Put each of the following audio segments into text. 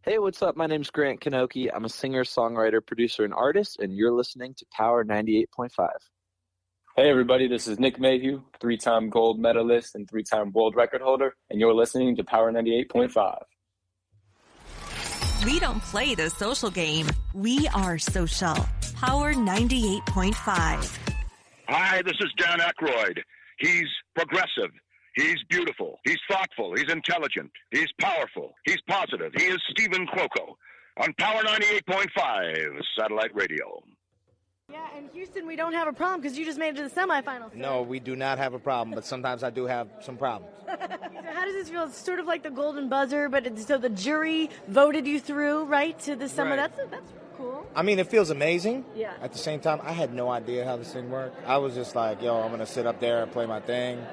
Hey, what's up? My name's Grant Kanoki. I'm a singer, songwriter, producer, and artist, and you're listening to Power 98.5. Hey everybody, this is Nick Mayhew, 3-time gold medalist and 3-time world record holder, and you're listening to Power 98.5. We don't play the social game. We are social. Power 98.5. Hi, this is Dan Aykroyd. He's progressive. He's beautiful. He's thoughtful. He's intelligent. He's powerful. He's positive. He is Stephen Cuoco on Power 98.5 satellite radio. Yeah, and Houston, we don't have a problem because you just made it to the semifinals. So. No, we do not have a problem, but sometimes I do have some problems. So how does this feel? It's sort of like the golden buzzer, but so the jury voted you through, right, to the summer. Right. That's cool. I mean, it feels amazing. Yeah. At the same time, I had no idea how this thing worked. I was just like, yo, I'm going to sit up there and play my thing.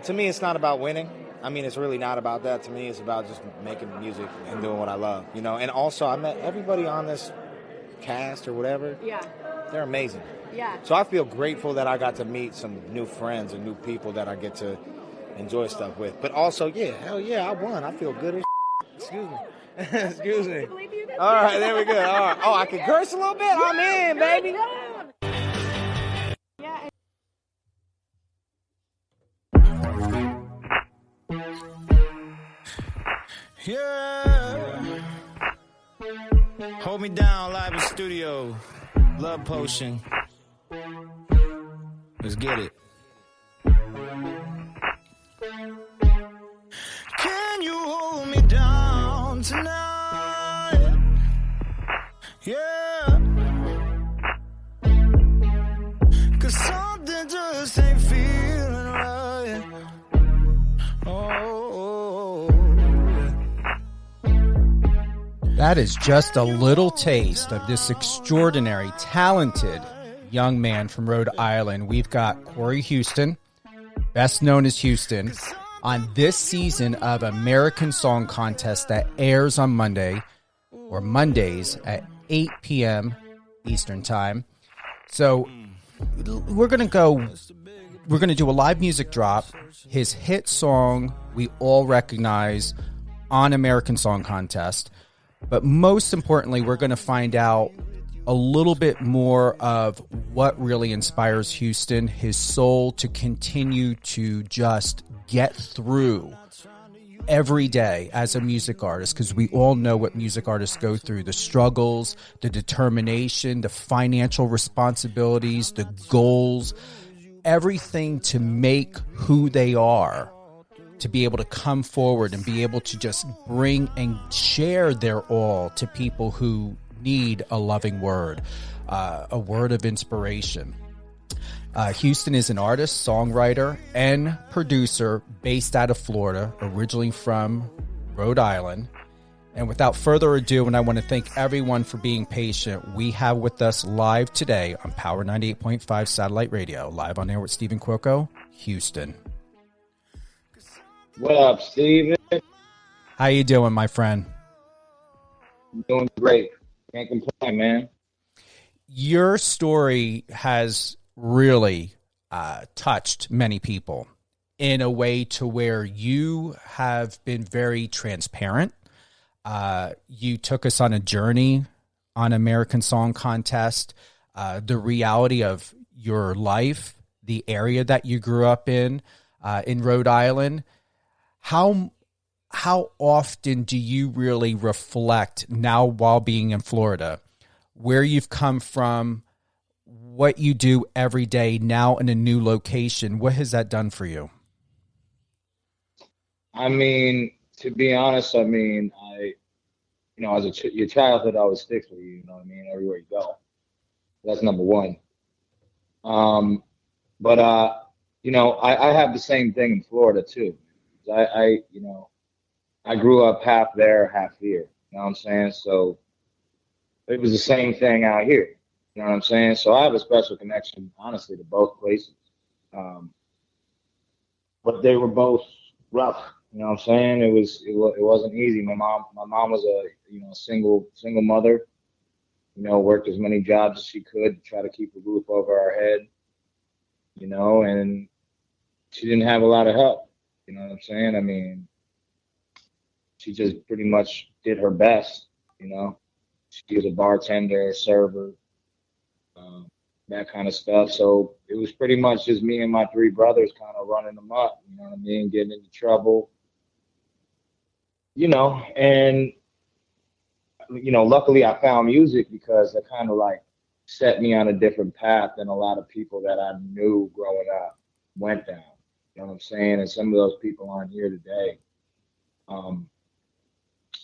To me, it's not about winning. I mean, it's really not about that. To me, it's about just making music and doing what I love, you know. And also, I met everybody on this cast or whatever. Yeah. They're amazing. Yeah. So I feel grateful that I got to meet some new friends and new people that I get to enjoy stuff with. But also, yeah, hell yeah, I won. I feel good as Excuse me. Excuse me. All right, there we go. All right. Oh, I can curse a little bit? I'm in, baby. Yeah. Yeah. Hold me down live in studio. Love potion. Let's get it. Can you hold me down tonight? Yeah. 'Cause something just ain't feeling right. Oh. That is just a little taste of this extraordinary, talented young man from Rhode Island. We've got CORY HUESTON, best known as Houston, on this season of American Song Contest that airs on Monday or Mondays at 8 p.m. Eastern Time. So we're going to do a live music drop, his hit song we all recognize on American Song Contest. But most importantly, we're going to find out a little bit more of what really inspires Houston, his soul to continue to just get through every day as a music artist, because we all know what music artists go through, the struggles, the determination, the financial responsibilities, the goals, everything to make who they are, to be able to come forward and be able to just bring and share their all to people who need a loving word, a word of inspiration. Houston is an artist, songwriter, and producer based out of Florida, originally from Rhode Island. And without further ado, and I want to thank everyone for being patient, we have with us live today on Power 98.5 Satellite Radio, live on air with Stephen Cuoco, Houston. What up, Steven? How you doing, my friend? I'm doing great. Can't complain, man. Your story has really touched many people in a way to where you have been very transparent. You took us on a journey on American Song Contest, the reality of your life, the area that you grew up in Rhode Island. How often do you really reflect now while being in Florida, where you've come from, what you do every day now in a new location? What has that done for you? I mean, to be honest, as your childhood always sticks with you, you know what I mean, everywhere you go. That's number one. I have the same thing in Florida too. I grew up half there, half here. You know what I'm saying? So it was the same thing out here. You know what I'm saying? So I have a special connection, honestly, to both places. But they were both rough. You know what I'm saying? It wasn't easy. My mom was a single mother. You know, worked as many jobs as she could to try to keep a roof over our head. You know, and she didn't have a lot of help. You know what I'm saying? I mean, she just pretty much did her best, you know. She was a bartender, server, that kind of stuff. So it was pretty much just me and my three brothers kind of running them up, you know what I mean, getting into trouble, you know. And, you know, luckily I found music because it kind of like set me on a different path than a lot of people that I knew growing up went down. You know what I'm saying? And some of those people aren't here today.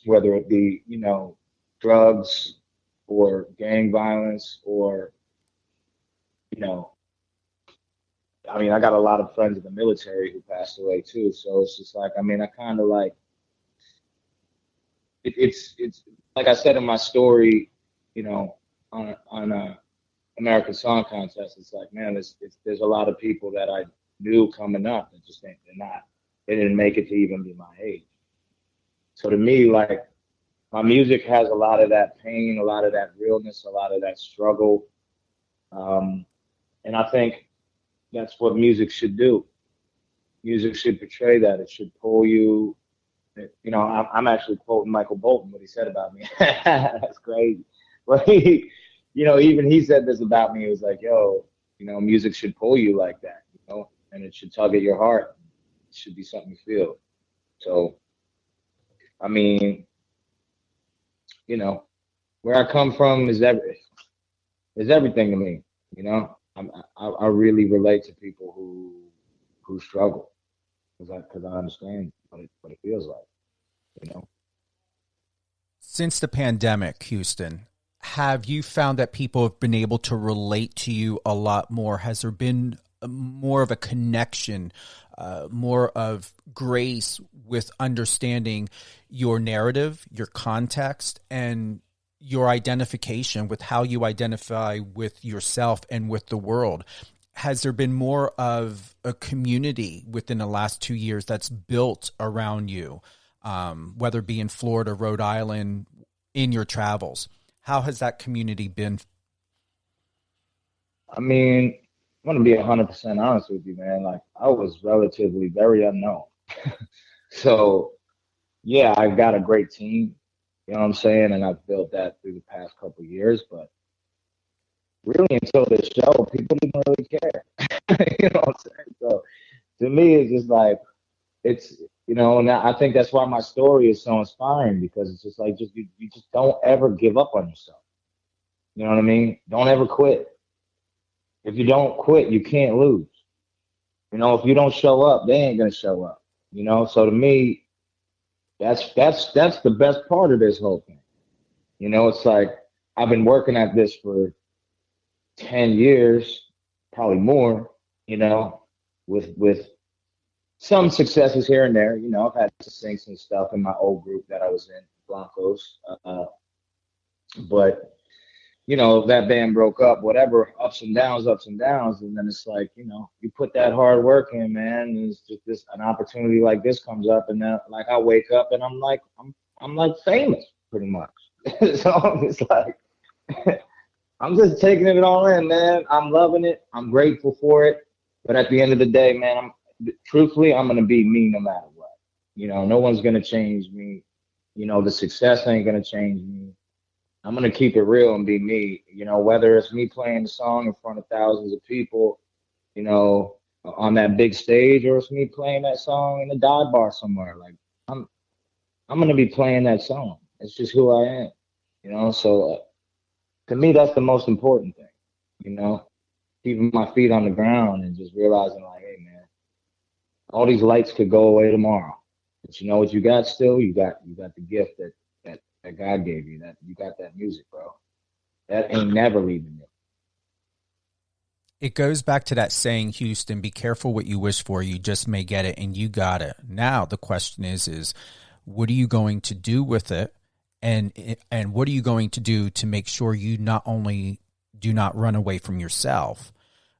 Whether it be, you know, drugs or gang violence or, you know, I mean, I got a lot of friends in the military who passed away too. So it's just like, I mean, I kind of like, it's like I said in my story, you know, on American Song Contest, it's like, man, there's a lot of people that I knew coming up that just they didn't make it to even be my age. So to me, like, my music has a lot of that pain, a lot of that realness, a lot of that struggle. And I think that's what music should do. Music should portray that. It should pull you. You know, I'm actually quoting Michael Bolton, what he said about me. That's crazy. But he, you know, even he said this about me. He was like, yo, you know, music should pull you like that, you know, and it should tug at your heart. It should be something you feel. So, I mean, you know, where I come from is everything to me. You know, I really relate to people who struggle because I understand what it feels like. You know. Since the pandemic, Houston, have you found that people have been able to relate to you a lot more? Has there been more of a connection, more of grace with understanding your narrative, your context, and your identification with how you identify with yourself and with the world? Has there been more of a community within the last 2 years that's built around you, whether it be in Florida, Rhode Island, in your travels? How has that community been? I mean, I'm going to be 100% honest with you, man. Like, I was relatively very unknown. So, yeah, I got a great team, you know what I'm saying? And I've built that through the past couple of years. But really, until this show, people didn't really care. You know what I'm saying? So, to me, it's just like, it's, you know, and I think that's why my story is so inspiring, because it's just like, you just don't ever give up on yourself. You know what I mean? Don't ever quit. If you don't quit, you can't lose. You know, if you don't show up, they ain't gonna show up. You know, so to me, that's the best part of this whole thing. You know, it's like I've been working at this for 10 years, probably more. You know, with some successes here and there. You know, I've had to sing some stuff in my old group that I was in, Blancos, but you know, that band broke up, whatever, ups and downs, and then it's like, you know, you put that hard work in, man, and it's just an opportunity like this comes up, and then like I wake up and I'm like famous pretty much. So it's like I'm just taking it all in, man. I'm loving it. I'm grateful for it. But at the end of the day, man, truthfully, I'm gonna be me no matter what. You know, no one's gonna change me. You know, the success ain't gonna change me. I'm going to keep it real and be me, you know, whether it's me playing the song in front of thousands of people, you know, on that big stage, or it's me playing that song in a dive bar somewhere. Like, I'm going to be playing that song. It's just who I am, you know. So to me, that's the most important thing, you know, keeping my feet on the ground and just realizing like, hey, man, all these lights could go away tomorrow. But you know what you got still? You got the gift that God gave you, that you got that music, bro. That ain't never leaving you. It goes back to that saying, Houston, be careful what you wish for. You just may get it, and you got it. Now the question is what are you going to do with it? And what are you going to do to make sure you not only do not run away from yourself,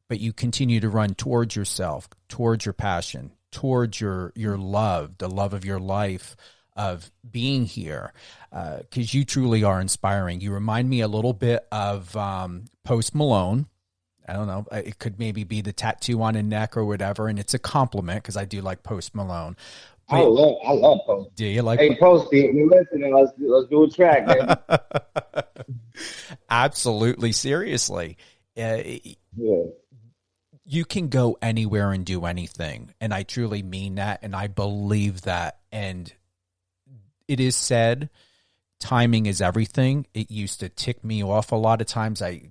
but you continue to run towards yourself, towards your passion, towards your love, the love of your life, of being here, because you truly are inspiring. You remind me a little bit of Post Malone. I don't know. It could maybe be the tattoo on a neck or whatever, and it's a compliment because I do like Post Malone. I love Post. Do you like? Hey, Posty, if you're listening, let's do a track, man. Absolutely, seriously. Yeah. You can go anywhere and do anything, and I truly mean that, and I believe that. And it is said, timing is everything. It used to tick me off a lot of times. I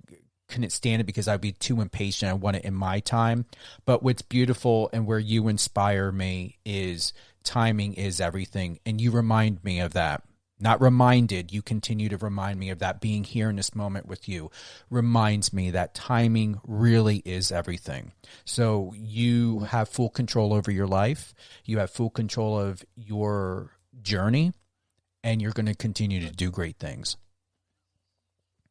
couldn't stand it because I'd be too impatient. I want it in my time. But what's beautiful and where you inspire me is timing is everything. And you remind me of that. Not reminded, you continue to remind me of that. Being here in this moment with you reminds me that timing really is everything. So you have full control over your life. You have full control of your journey, and you're going to continue to do great things.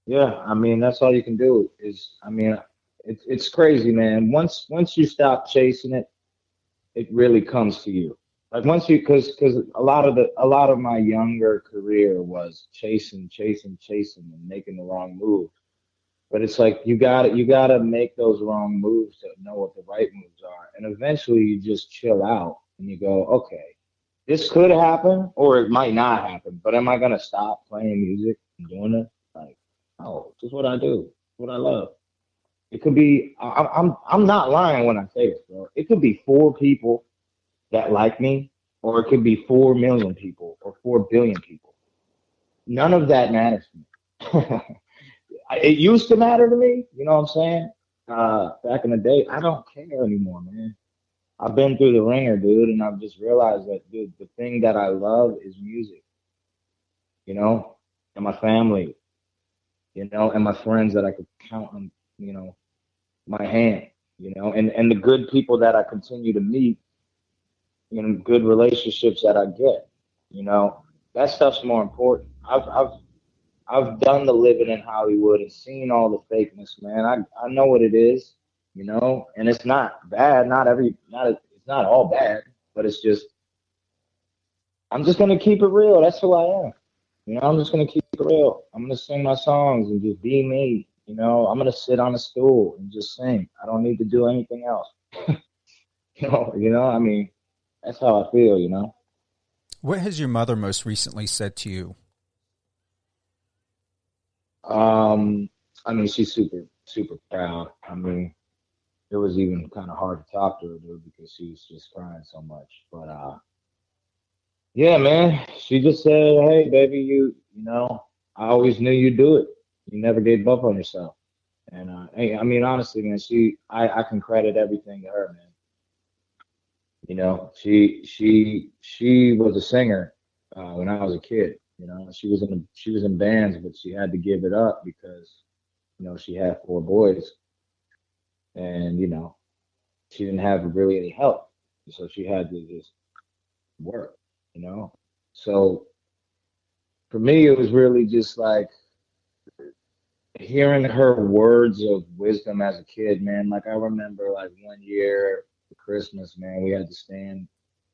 Yeah, I mean, that's all you can do is, I mean, it's crazy, man. Once you stop chasing it, it really comes to you. Like once you, because a lot of my younger career was chasing and making the wrong move. But it's like you gotta make those wrong moves to know what the right moves are. And eventually you just chill out and you go, okay, this could happen or it might not happen. But am I gonna stop playing music and doing it? Like, no, this is what I do, what I love. It could be I'm not lying when I say this, bro. It could be 4 people that like me, or it could be 4 million people or 4 billion people. None of that matters to me. It used to matter to me, you know what I'm saying? Back in the day, I don't care anymore, man. I've been through the ringer, dude, and I've just realized that, dude, the thing that I love is music, you know, and my family, you know, and my friends that I could count on, you know, my hand, you know, and the good people that I continue to meet, you know, good relationships that I get, you know, that stuff's more important. I've done the living in Hollywood and seen all the fakeness, man. I know what it is, you know, and it's not bad. It's not all bad, but it's just, I'm just going to keep it real. That's who I am. You know, I'm just going to keep it real. I'm going to sing my songs and just be me. You know, I'm going to sit on a stool and just sing. I don't need to do anything else. you know, I mean, that's how I feel, you know. What has your mother most recently said to you? I mean, she's super, super proud. I mean, it was even kind of hard to talk to her, dude, because she was just crying so much. But, yeah, man, she just said, hey, baby, you know, I always knew you'd do it. You never gave up on yourself. And, I mean, honestly, man, I can credit everything to her, man. You know, she was a singer when I was a kid. You know, she was in bands, but she had to give it up because, you know, she had 4 boys, and you know, she didn't have really any help, so she had to just work. You know, so for me, it was really just like hearing her words of wisdom as a kid, man. Like I remember, like one year for Christmas, man, we had to stand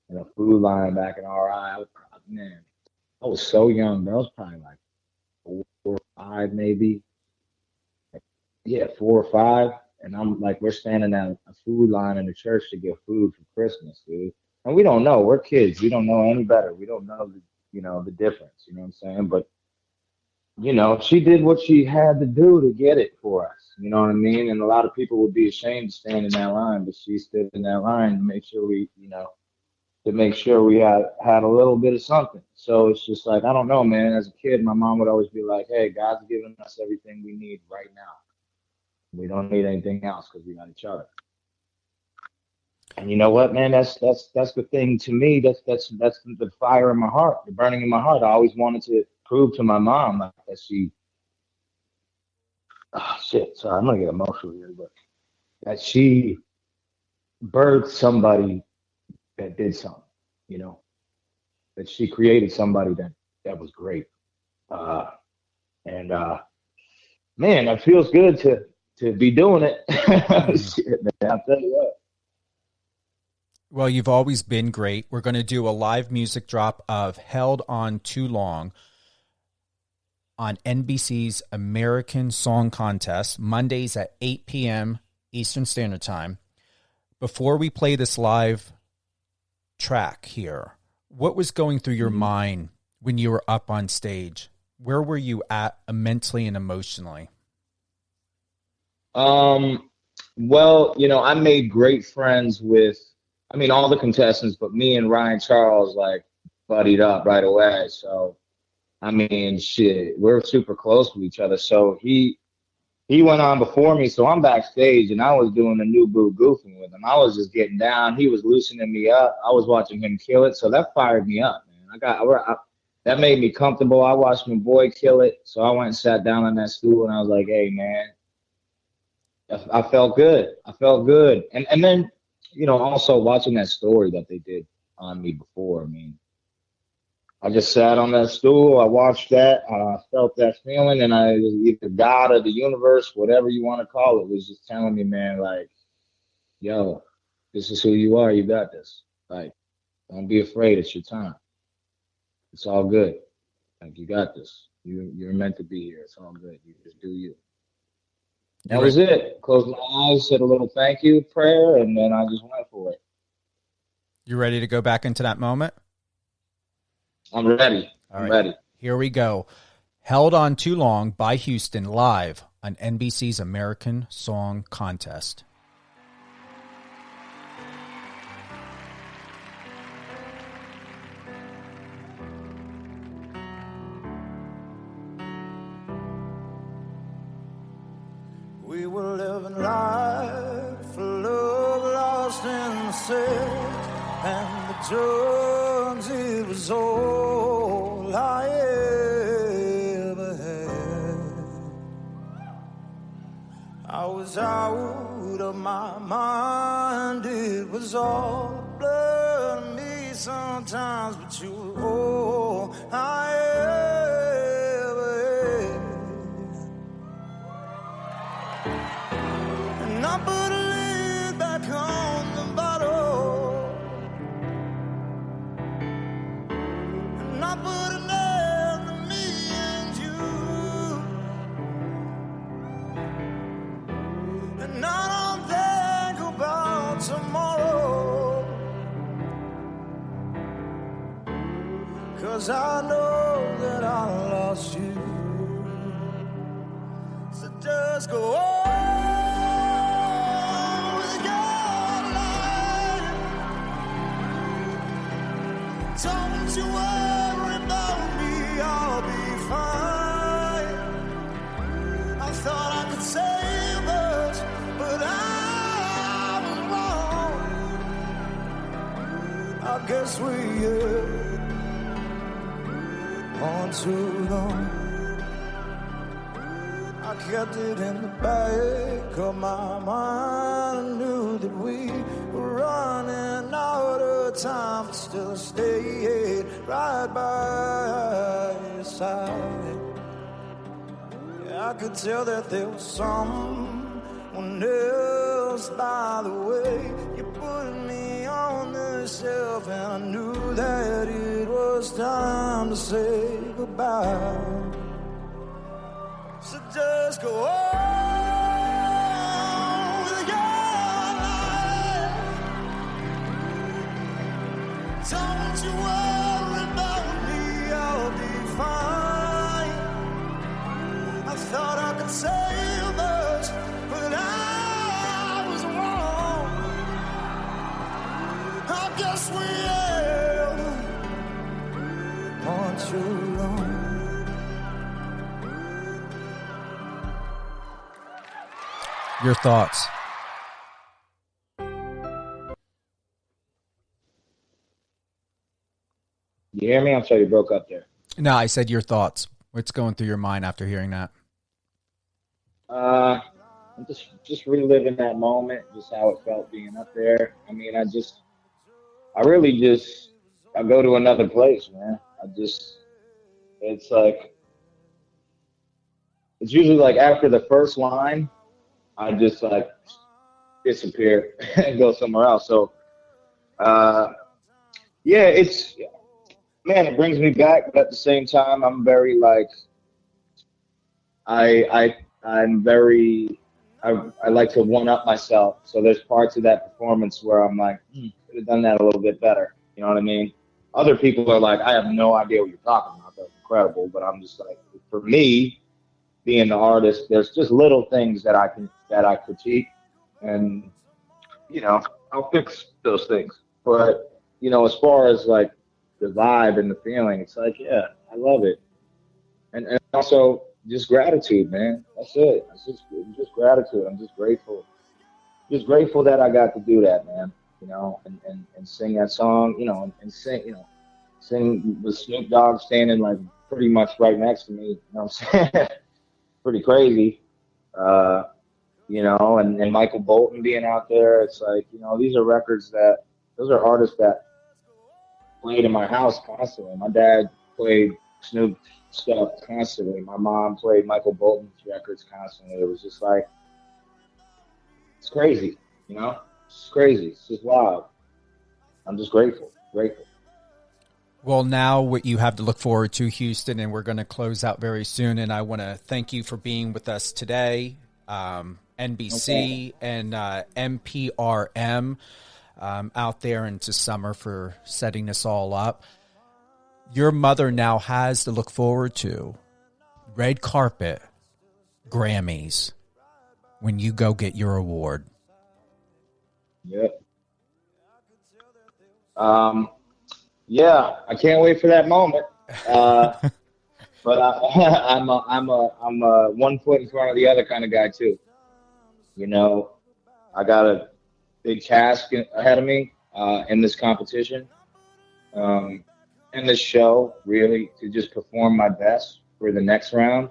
in a food line back in RI. Man, I was so young, bro. I was probably like 4 or 5, maybe. Yeah, 4 or 5. And I'm like, we're standing at a food line in the church to get food for Christmas, dude. And we don't know. We're kids. We don't know any better. We don't know, the difference. You know what I'm saying? But, you know, she did what she had to do to get it for us. You know what I mean? And a lot of people would be ashamed to stand in that line, but she stood in that line to make sure we, had a little bit of something. So it's just like, I don't know, man. As a kid, my mom would always be like, hey, God's giving us everything we need right now. We don't need anything else because we got each other. And you know what, man? That's the thing to me. That's the fire in my heart, the burning in my heart. I always wanted to prove to my mom that she. Oh shit! Sorry, I'm gonna get emotional here, but that she birthed somebody that did something. You know, that she created somebody that was great. Man, that feels good to be doing it. Shit, man, I'll tell you what. Well, you've always been great. We're going to do a live music drop of Held On Too Long on NBC's American Song Contest, Mondays at 8 p.m. Eastern Standard Time. Before we play this live track here, What was going through your mind when you were up on stage? Where were you at mentally and emotionally? Well, I made great friends with, all the contestants, but me and Ryan Charles, like, buddied up right away. So, shit, we're super close with each other. So he went on before me, so I'm backstage, and I was doing the new boo goofing with him. I was just getting down. He was loosening me up. I was watching him kill it, so that fired me up, man. That made me comfortable. I watched my boy kill it, so I went and sat down on that stool, and I was like, hey, man, I felt good. And then, also watching that story that they did on me before, I just sat on that stool. I watched that. I felt that feeling, and either God or the universe, whatever you want to call it, was just telling me, man, like, yo, this is who you are. You got this. Like, don't be afraid. It's your time. It's all good. Like, you got this. You're meant to be here. It's all good. You just do you. That was it. Closed my eyes, said a little thank you prayer, and then I just went for it. You ready to go back into that moment? I'm ready. I'm ready. Here we go. Held on Too Long by Houston, live on NBC's American Song Contest. We were living life for love lost in the set, and the drugs, it was all I ever had. I was out of my mind, it was all a blur to me sometimes, but you were all I ever had. And I put a lid back on the bottle, and I put an end to me and you, and I don't think about tomorrow, 'cause I know that I lost you. So just go on. Don't you worry about me, I'll be fine. I thought I could save us, but I was wrong. I guess we on too long. I kept it in the back of my mind. I knew that we were running out of time, but still stayed right by your side. Yeah, I could tell that there was someone else by the way you put me on the shelf, and I knew that it was time to say goodbye. So just go on with your life. Don't you worry about me, I'll be fine. I thought I could save us, but I was wrong. I guess we held on too long. Your thoughts? You hear me? I'm sorry, you broke up there. No, I said your thoughts. What's going through your mind after hearing that? I'm just reliving that moment, just how it felt being up there. I go to another place, man. It's usually like after the first line, I just like disappear and go somewhere else. So, yeah, it brings me back, but at the same time, I'm very like, I like to one up myself. So there's parts of that performance where I'm like, could have done that a little bit better. You know what I mean? other people are like, I have no idea what you're talking about. That's incredible. But I'm just like, for me, being the artist, there's just little things that I critique, and I'll fix those things. But as far as like the vibe and the feeling, it's like, yeah, I love it, and also just gratitude, man. That's it. It's just gratitude. I'm just grateful that I got to do that, man. And sing that song, and sing with Snoop Dogg standing like pretty much right next to me. You know what I'm saying? Pretty crazy. And Michael Bolton being out there. It's like, those are artists that played in my house constantly. My dad played Snoop stuff constantly. My mom played Michael Bolton's records constantly. It was just like, it's crazy, It's crazy. It's just wild. I'm just grateful. Well, now what you have to look forward to, Houston, and we're going to close out very soon. And I want to thank you for being with us today. NBC and MPRM out there into summer for setting this all up. Your mother now has to look forward to red carpet, Grammys, when you go get your award. Yep. Yeah, I can't wait for that moment. But I'm a 1 foot in front of the other kind of guy too. I got a big task ahead of me in this competition, in this show, really, to just perform my best for the next round,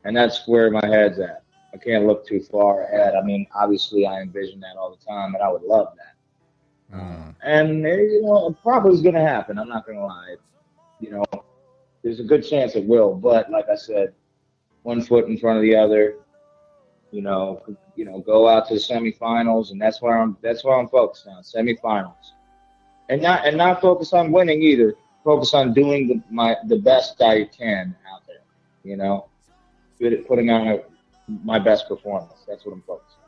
and that's where my head's at. I can't look too far ahead. I mean, obviously, I envision that all the time, and I would love that. And it probably is going to happen. I'm not going to lie. There's a good chance it will. But like I said, 1 foot in front of the other. Go out to the semifinals, and that's where I'm focused on, semifinals, and not focus on winning either. Focus on doing the best I can out there. Putting on my best performance. That's what I'm focused on.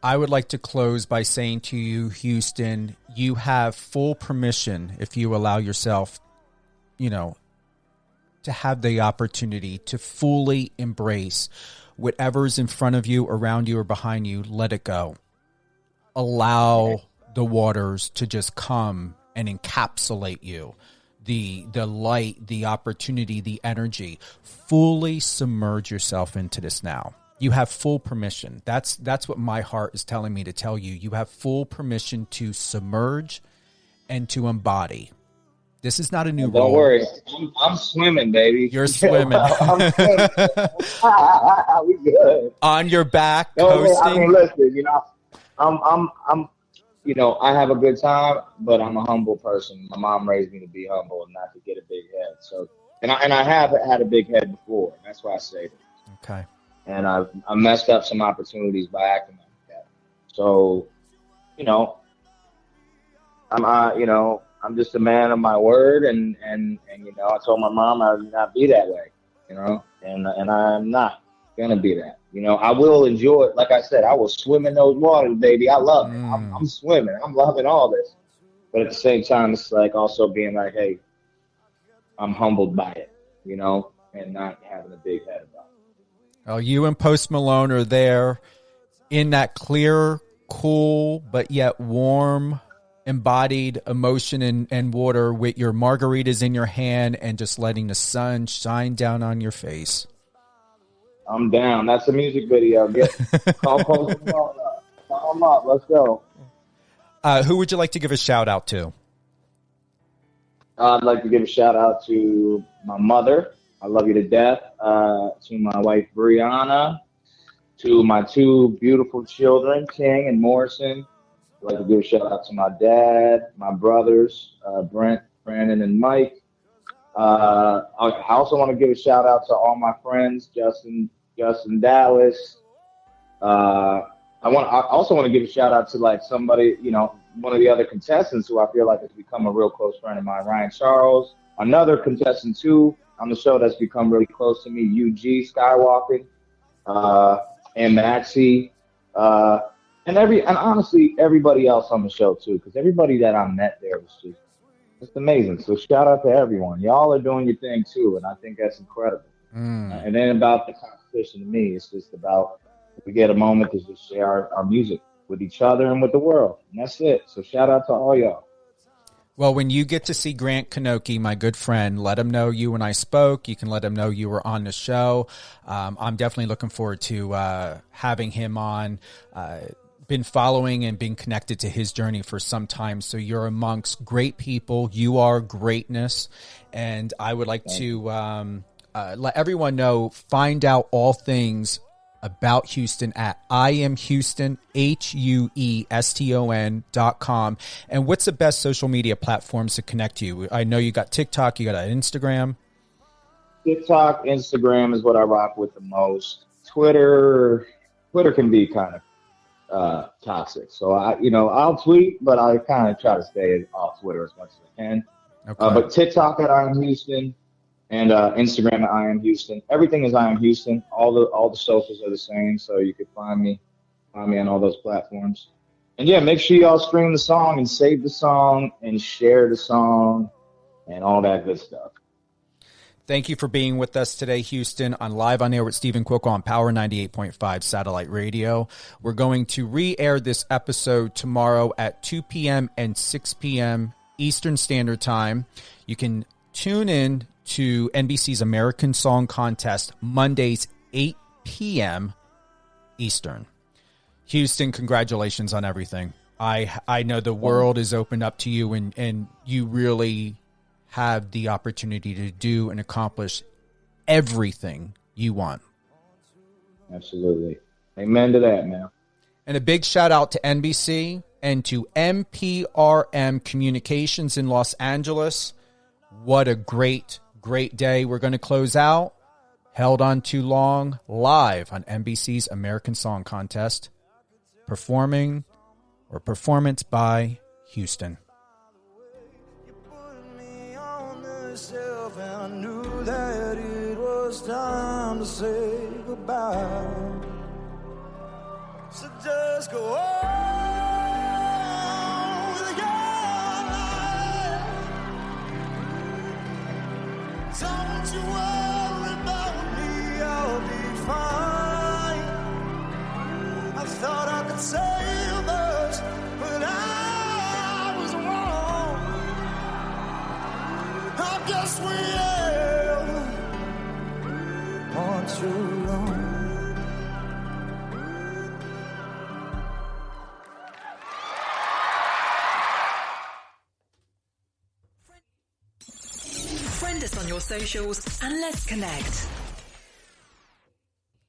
I would like to close by saying to you, Houston, you have full permission, if you allow yourself, to have the opportunity to fully embrace whatever's in front of you, around you, or behind you. Let it go. Allow the waters to just come and encapsulate you. The light, the opportunity, the energy. Fully submerge yourself into this now. You have full permission. That's what my heart is telling me to tell you. You have full permission to submerge and to embody. This is not a new role. Don't worry. I'm swimming, baby. You're swimming. I'm swimming. We good. On your back, Don't coasting. I mean, listen, I'm I have a good time, but I'm a humble person. My mom raised me to be humble and not to get a big head. So, and I have had a big head before. That's why I say that. Okay. And I messed up some opportunities by acting like that. So, I'm just a man of my word, and I told my mom I would not be that way, and I'm not gonna be that. I will enjoy it. Like I said, I will swim in those waters, baby. I love it. I'm swimming. I'm loving all this. But at the same time, it's like also being like, hey, I'm humbled by it, and not having a big head about it. Well, you and Post Malone are there in that clear, cool, but yet warm, embodied emotion and water with your margaritas in your hand and just letting the sun shine down on your face. I'm down. That's a music video. Call Post Malone up. Call him up. Let's go. Who would you like to give a shout out to? I'd like to give a shout out to my mother. I love you to death. To my wife, Brianna. To my two beautiful children, King and Morrison. I'd like to give a shout out to my dad, my brothers, Brent, Brandon, and Mike. I also want to give a shout out to all my friends, Justin Dallas. I also want to give a shout out to like somebody, one of the other contestants who I feel like has become a real close friend of mine, Ryan Charles. Another contestant too on the show that's become really close to me, UG Skywalking, and Maxie, and honestly everybody else on the show too, because everybody that I met there was just It's amazing. So shout out to everyone. Y'all are doing your thing too, and I think that's incredible. And then about the competition to me, it's just about we get a moment to just share our music with each other and with the world. And that's it. So shout out to all y'all. Well, when you get to see Grant Kanoki, my good friend, let him know you and I spoke. You can let him know you were on the show. I'm definitely looking forward to having him on. Been following and being connected to his journey for some time. So you're amongst great people. You are greatness. And I would like to let everyone know, find out all things about Houston at IamHouston, HUESTON.com. And what's the best social media platforms to connect to you? I know you got TikTok, you got Instagram. TikTok, Instagram is what I rock with the most. Twitter can be kind of toxic. So I'll tweet, but I kind of try to stay off Twitter as much as I can. Okay. But TikTok at I Am Houston and Instagram at I Am Houston. Everything is I Am Houston. All the socials are the same, so you can find me on all those platforms. And yeah, make sure y'all stream the song and save the song and share the song and all that good stuff. Thank you for being with us today, Houston, on Live on Air with Stephen Cuoco on Power 98.5 Satellite Radio. We're going to re-air this episode tomorrow at 2 p.m. and 6 p.m. Eastern Standard Time. You can tune in to NBC's American Song Contest Mondays, 8 p.m. Eastern. Houston, congratulations on everything. I know the world is opened up to you, and you really have the opportunity to do and accomplish everything you want. Absolutely. Amen to that, man. And a big shout out to NBC and to MPRM Communications in Los Angeles. What a great day. We're going to close out Held On Too Long live on NBC's American Song Contest. Performance by Houston. And I knew that it was time to say goodbye. So just go on with your life. Don't you worry about me, I'll be fine. I thought I could save us, but I was wrong. I guess we have on too long. Friend us on your socials and let's connect.